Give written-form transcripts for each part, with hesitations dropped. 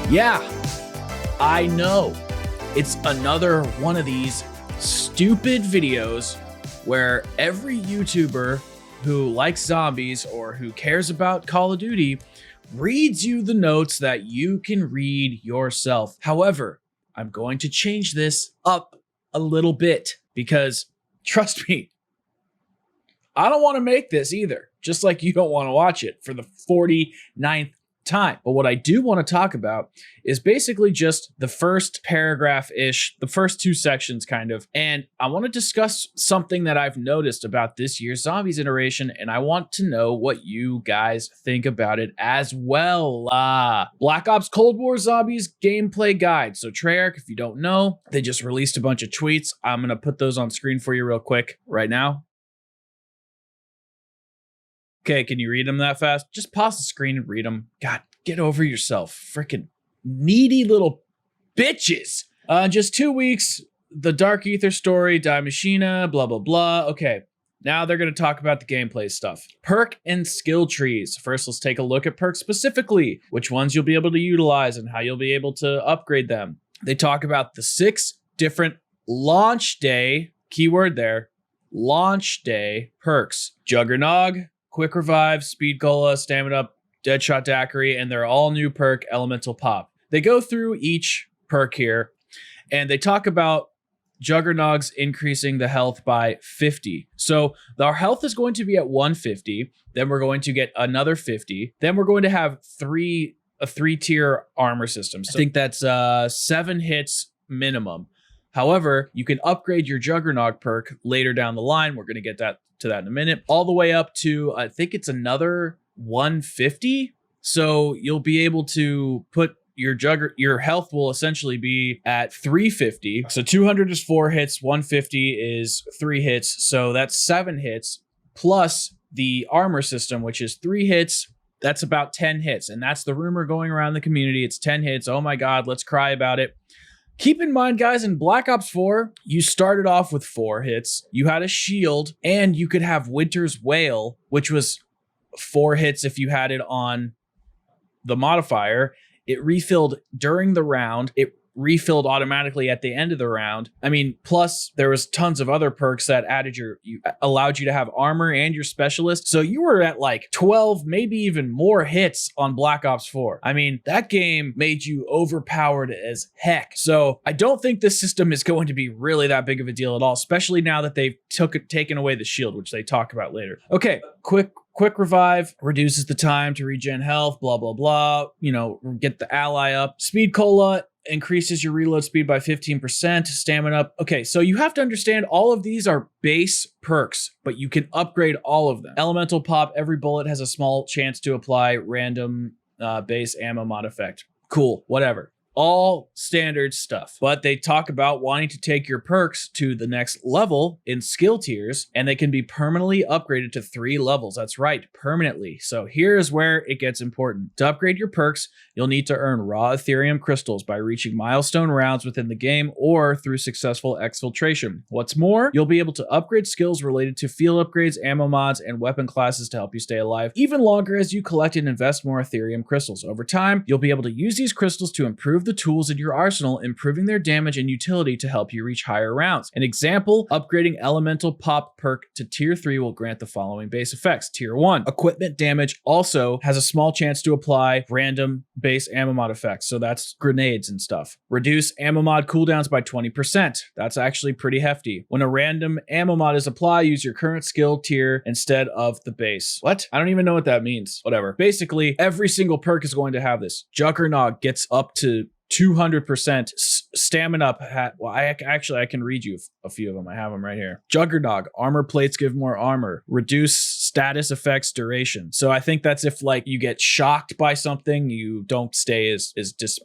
Yeah, I know. It's another one of these stupid videos where every YouTuber who likes zombies or who cares about Call of Duty reads you the notes that you can read yourself. However, I'm going to change this up a little bit because, trust me, I don't want to make this either, just like you don't want to watch it for the 49th time. But what I do want to talk about is basically just the first paragraph-ish, the first two sections kind of, and I want to discuss something that I've noticed about this year's Zombies iteration, and I want to know what you guys think about it as well. Black Ops Cold War Zombies gameplay guide. So Treyarch, if you don't know, they just released a bunch of tweets. I'm going to put those on screen for you real quick right now. Okay, can you read them that fast? Just pause the screen and read them. God, get over yourself. Freaking needy little bitches. Just 2 weeks, the Dark Ether story, Die Machina, blah, blah, blah. Okay, now they're going to talk about the gameplay stuff. Perk and skill trees. First, let's take a look at perks specifically, which ones you'll be able to utilize and how you'll be able to upgrade them. They talk about the 6 different launch day, keyword there, launch day perks. Juggernog, Quick Revive, Speed Cola, Stamina Up, Deadshot Daiquiri, and their all new perk, Elemental Pop. They go through each perk here, and they talk about Juggernog's increasing the health by 50. So our health is going to be at 150, then we're going to get another 50, then we're going to have a 3-tier armor system. So I think that's 7 hits minimum. However, you can upgrade your Juggernog perk later down the line. We're going to get to that in a minute. All the way up to, I think it's another 150. So you'll be able to put your health will essentially be at 350. So 200 is 4 hits, 150 is 3 hits. So that's 7 hits plus the armor system, which is 3 hits. That's about 10 hits. And that's the rumor going around the community. It's 10 hits. Oh my God, let's cry about it. Keep in mind, guys, in Black Ops 4, you started off with 4 hits, you had a shield, and you could have Winter's Wail, which was 4 hits if you had it on the modifier. It refilled during the round. It refilled automatically at the end of the round. I mean, plus there was tons of other perks that allowed you to have armor and your specialist. So you were at like 12, maybe even more hits on Black Ops 4. I mean, that game made you overpowered as heck. So I don't think this system is going to be really that big of a deal at all, especially now that they've taken away the shield, which they talk about later. Okay, Quick Revive reduces the time to regen health, blah, blah, blah. You know, get the ally up. Speed Cola increases your reload speed by 15%, stamina up. Okay, so you have to understand all of these are base perks, but you can upgrade all of them. Elemental Pop, every bullet has a small chance to apply random base ammo mod effect. Cool, whatever. All standard stuff. But they talk about wanting to take your perks to the next level in skill tiers, and they can be permanently upgraded to 3 levels. That's right, permanently. So here's where it gets important. To upgrade your perks, you'll need to earn raw Ethereum crystals by reaching milestone rounds within the game or through successful exfiltration. What's more, you'll be able to upgrade skills related to field upgrades, ammo mods, and weapon classes to help you stay alive even longer as you collect and invest more Ethereum crystals. Over time, you'll be able to use these crystals to improve the tools in your arsenal, improving their damage and utility to help you reach higher rounds. An example, upgrading Elemental Pop perk to tier 3 will grant the following base effects. Tier 1, equipment damage also has a small chance to apply random base ammo mod effects. So that's grenades and stuff. Reduce ammo mod cooldowns by 20%. That's actually pretty hefty. When a random ammo mod is applied, use your current skill tier instead of the base. What? I don't even know what that means. Whatever. Basically, every single perk is going to have this. Juggernog gets up to 200% stamina up. Well, I can read you a few of them. I have them right here. Juggernog, armor plates give more armor. Reduce status effects duration. So I think that's if like you get shocked by something, you don't stay in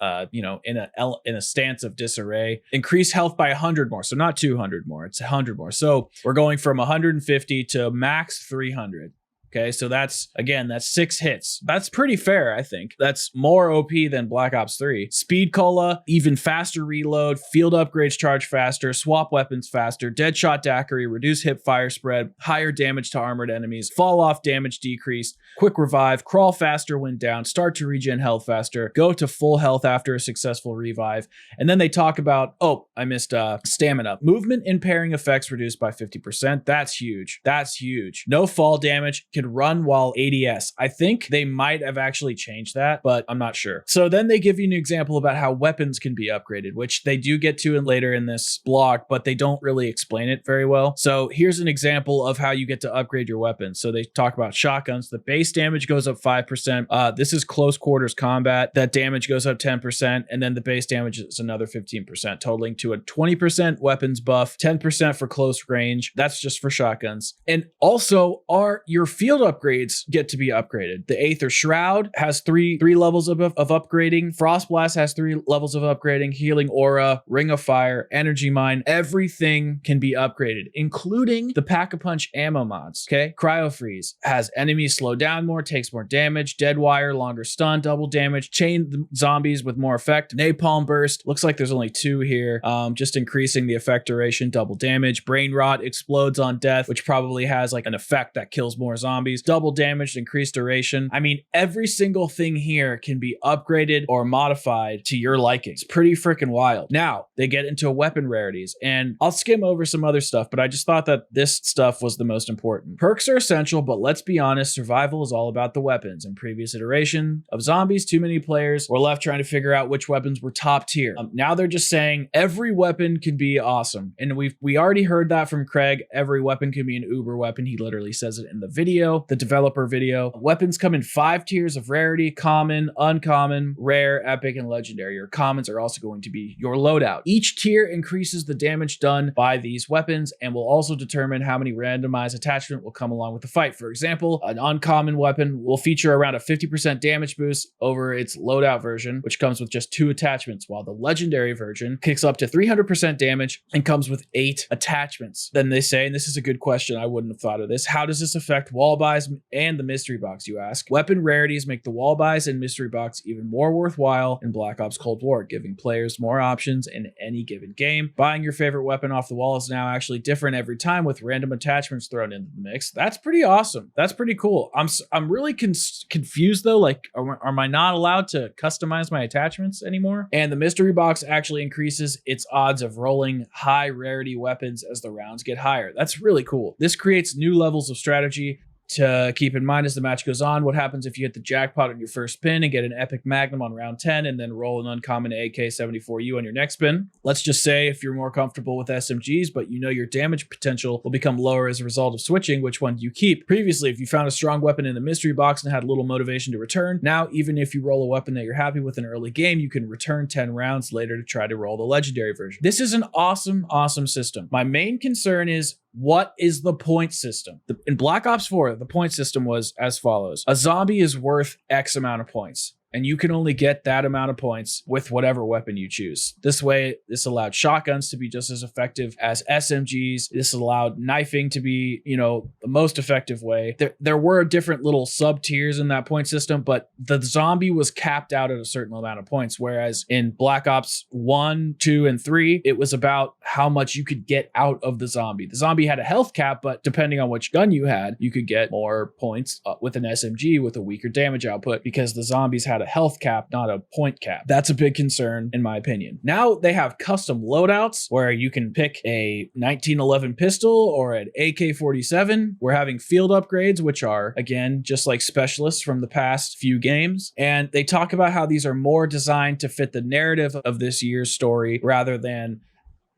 a stance of disarray. Increase health by 100 more. So not 200 more, it's 100 more. So we're going from 150 to max 300. Okay, so that's 6 hits. That's pretty fair, I think. That's more OP than Black Ops 3. Speed Cola, even faster reload, field upgrades charge faster, swap weapons faster, Deadshot Daiquiri, reduce hip fire spread, higher damage to armored enemies, fall off damage decrease, quick revive, crawl faster when down, start to regen health faster, go to full health after a successful revive. And then they talk about, oh, I missed stamina. Movement impairing effects reduced by 50%. That's huge. That's huge. No fall damage, can run while ADS. I think they might have actually changed that, but I'm not sure. So then they give you an example about how weapons can be upgraded, which they do get to later in this blog, but they don't really explain it very well. So here's an example of how you get to upgrade your weapons. So they talk about shotguns. The base damage goes up 5%. This is close quarters combat. That damage goes up 10%, and then the base damage is another 15%, totaling to a 20% weapons buff, 10% for close range. That's just for shotguns. And also, your field upgrades get to be upgraded. The Aether Shroud has three levels of upgrading. Frost Blast has 3 levels of upgrading. Healing Aura, Ring of Fire, Energy Mine, everything can be upgraded, including the Pack-a-Punch ammo mods. Okay, Cryo Freeze has enemies slow down more, takes more damage. Dead Wire, longer stun, double damage. Chain zombies with more effect. Napalm Burst, looks like there's only 2 here, just increasing the effect duration, double damage. Brain Rot explodes on death, which probably has like an effect that kills more zombies. Double damage, increased duration. I mean, every single thing here can be upgraded or modified to your liking. It's pretty freaking wild. Now, they get into weapon rarities, and I'll skim over some other stuff, but I just thought that this stuff was the most important. Perks are essential, but let's be honest, survival is all about the weapons. In previous iteration of zombies, too many players were left trying to figure out which weapons were top tier. Now they're just saying every weapon can be awesome. And we already heard that from Craig. Every weapon can be an uber weapon. He literally says it in the video, the developer video. Weapons come in 5 tiers of rarity: common, uncommon, rare, epic, and legendary. Your commons are also going to be your loadout. Each tier increases the damage done by these weapons and will also determine how many randomized attachment will come along with the fight. For example, an uncommon weapon will feature around a 50% damage boost over its loadout version, which comes with just 2 attachments, while the legendary version kicks up to 300% damage and comes with 8 attachments. Then they say, and this is a good question, I wouldn't have thought of this, how does this affect wall buys and the mystery box, you ask? Weapon rarities make the wall buys and mystery box even more worthwhile in Black Ops Cold War, giving players more options in any given game. Buying your favorite weapon off the wall is now actually different every time, with random attachments thrown into the mix. That's pretty awesome. That's pretty cool. I'm really confused though, like am I not allowed to customize my attachments anymore? And the mystery box actually increases its odds of rolling high rarity weapons as the rounds get higher. That's really cool. This creates new levels of strategy to keep in mind as the match goes on. What happens if you hit the jackpot on your first spin and get an epic magnum on round 10 and then roll an uncommon AK-74U on your next spin? Let's just say if you're more comfortable with SMGs, but you know your damage potential will become lower as a result of switching, which one do you keep? Previously, if you found a strong weapon in the mystery box and had little motivation to return, now even if you roll a weapon that you're happy with in early game, you can return 10 rounds later to try to roll the legendary version. This is an awesome, awesome system. My main concern is, what is the point system? In Black Ops 4, the point system was as follows. A zombie is worth X amount of points, and you can only get that amount of points with whatever weapon you choose. This way, this allowed shotguns to be just as effective as SMGs. This allowed knifing to be, the most effective way. There were different little sub tiers in that point system, but the zombie was capped out at a certain amount of points. Whereas in Black Ops 1, 2, and 3, it was about how much you could get out of the zombie. The zombie had a health cap, but depending on which gun you had, you could get more points with an SMG with a weaker damage output, because the zombies had a health cap, not a point cap. That's a big concern in my opinion. Now they have custom loadouts where you can pick a 1911 pistol or an AK-47. We're having field upgrades, which are, again, just like specialists from the past few games. And they talk about how these are more designed to fit the narrative of this year's story rather than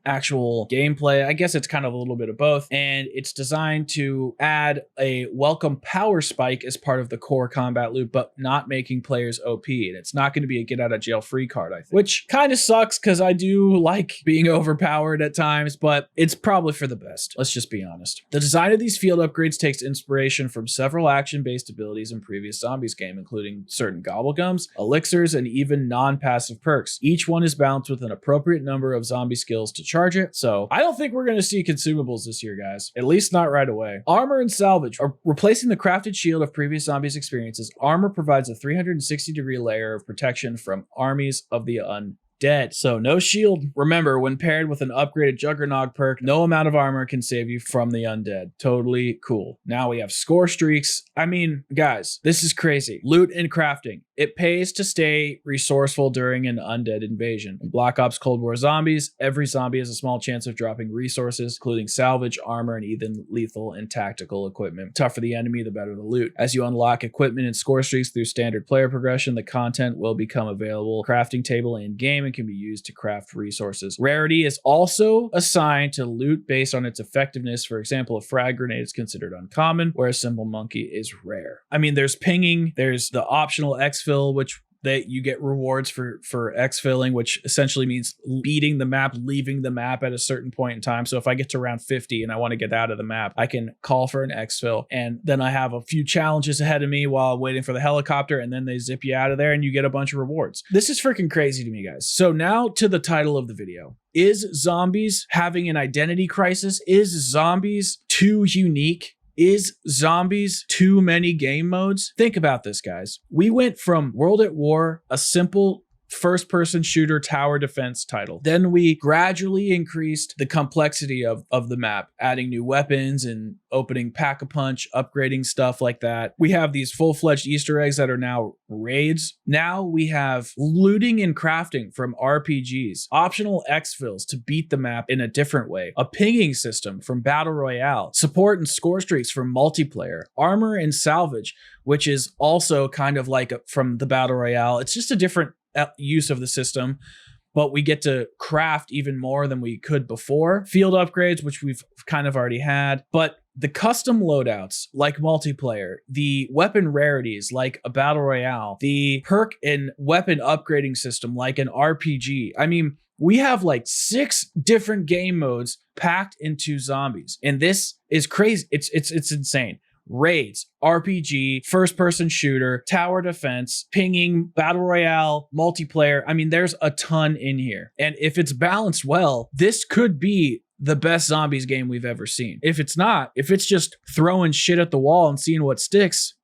actual gameplay. I guess it's kind of a little bit of both, and it's designed to add a welcome power spike as part of the core combat loop, but not making players OP. And it's not going to be a get out of jail free card, I think, which kind of sucks because I do like being overpowered at times, but it's probably for the best. Let's just be honest. The design of these field upgrades takes inspiration from several action-based abilities in previous Zombies game, including certain gobblegums, elixirs, and even non-passive perks. Each one is balanced with an appropriate number of zombie skills to charge it. So I don't think we're going to see consumables this year, guys. At least not right away. Armor and salvage are replacing the crafted shield of previous zombies experiences. Armor provides a 360-degree layer of protection from armies of the undead. So no shield. Remember, when paired with an upgraded Juggernog perk, no amount of armor can save you from the undead. Totally cool. Now we have score streaks. I mean, guys, this is crazy. Loot and crafting. It pays to stay resourceful during an undead invasion. In Black Ops Cold War Zombies, every zombie has a small chance of dropping resources, including salvage, armor, and even lethal and tactical equipment. Tougher the enemy, the better the loot. As you unlock equipment and score streaks through standard player progression, the content will become available crafting table in-game and can be used to craft resources. Rarity is also assigned to loot based on its effectiveness. For example, a frag grenade is considered uncommon, whereas Simple Monkey is rare. I mean, there's pinging, there's the optional exfil, which that you get rewards for exfilling, which essentially means beating the map, leaving the map at a certain point in time. So if I get to round 50 and I want to get out of the map, I can call for an exfil, and then I have a few challenges ahead of me while waiting for the helicopter, and then they zip you out of there and you get a bunch of rewards. This is freaking crazy to me, guys. So now to the title of the video. Is zombies having an identity crisis? Is zombies too unique? Is zombies too many game modes? Think about this, guys. We went from World at War, a simple first-person shooter tower defense title. Then we gradually increased the complexity of the map, adding new weapons and opening Pack-a-Punch, upgrading stuff like that. We have these full-fledged Easter eggs that are now raids. Now we have looting and crafting from RPGs, optional exfils to beat the map in a different way, a pinging system from Battle Royale, support and score streaks from multiplayer, armor and salvage, which is also kind of like from the Battle Royale. It's just a different use of the system, but we get to craft even more than we could before. Field upgrades, which we've kind of already had, but the custom loadouts like multiplayer, the weapon rarities like a Battle Royale, the perk and weapon upgrading system like an RPG. I mean, we have like 6 different game modes packed into zombies, and this is crazy. It's insane. Raids, RPG, first-person shooter, tower defense, pinging, battle royale, multiplayer. I mean, there's a ton in here. And if it's balanced well, this could be the best zombies game we've ever seen. If it's not, if it's just throwing shit at the wall and seeing what sticks,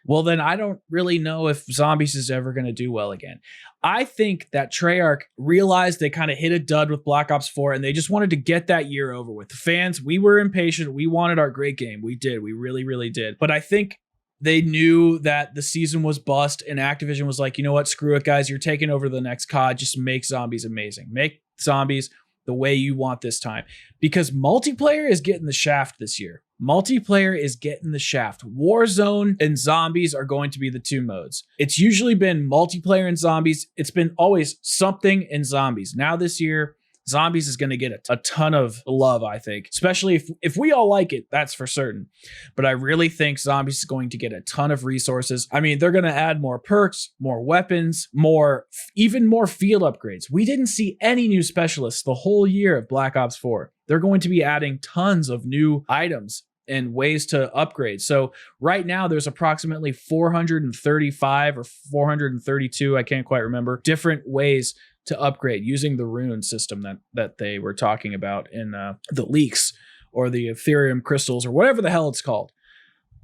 well, then I don't really know if zombies is ever going to do well again. I think that Treyarch realized they kind of hit a dud with Black Ops 4 and they just wanted to get that year over with. The fans, we were impatient. We wanted our great game. We did. We really, really did. But I think they knew that the season was bust and Activision was like, you know what? Screw it, guys. You're taking over the next COD. Just make zombies amazing. Make zombies the way you want this time. Because multiplayer is getting the shaft this year. Multiplayer is getting the shaft. Warzone and zombies are going to be the 2 modes. It's usually been multiplayer and zombies. It's been always something and zombies. Now this year, zombies is going to get a ton of love, I think. Especially if we all like it, that's for certain. But I really think zombies is going to get a ton of resources. I mean, they're going to add more perks, more weapons, even more field upgrades. We didn't see any new specialists the whole year of Black Ops 4. They're going to be adding tons of new items and ways to upgrade. So right now there's approximately 435 or 432, I can't quite remember, different ways to upgrade using the rune system that they were talking about in the leaks or the Ethereum crystals or whatever the hell it's called.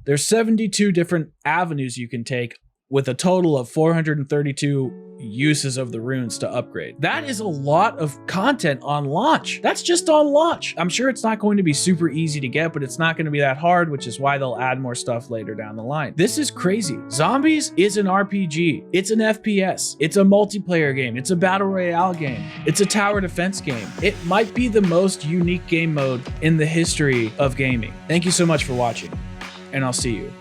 There's 72 different avenues you can take with a total of 432 uses of the runes to upgrade. That is a lot of content on launch. That's just on launch. I'm sure it's not going to be super easy to get, but it's not going to be that hard, which is why they'll add more stuff later down the line. This is crazy. Zombies is an RPG. It's an FPS. It's a multiplayer game. It's a battle royale game. It's a tower defense game. It might be the most unique game mode in the history of gaming. Thank you so much for watching, and I'll see you